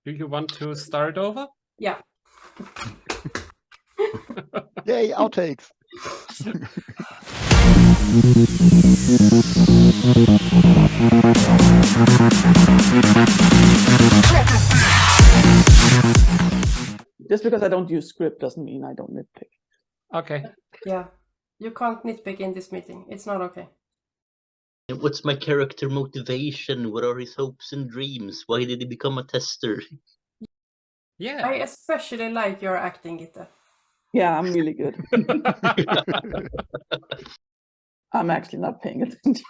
Do you want to start over? Yeah. Yay, outtakes. Just because I don't use script doesn't mean I don't nitpick. Okay. Yeah. You can't nitpick in this meeting. It's not okay. What's my character motivation? What are his hopes and dreams? Why did he become a tester? Yeah. I especially like your acting, Gitte. Yeah, I'm really good. I'm actually not paying attention.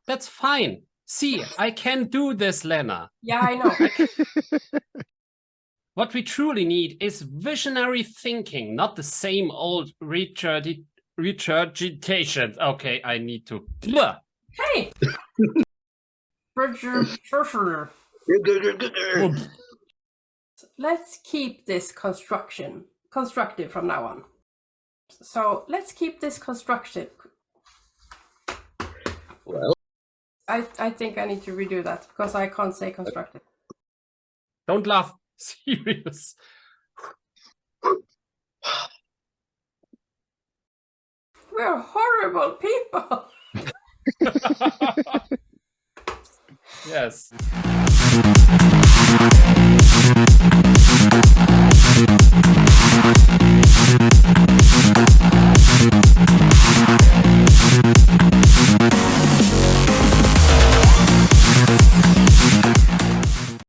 That's fine. See, I can do this, Lena. Yeah, I know. What we truly need is visionary thinking, not the same old regurgitation. Okay, I need to... Hey! Let's keep this constructive from now on. So let's keep this constructive. Well, I think I need to redo that because I can't say constructive. Don't laugh. Serious. We're horrible people. Yes.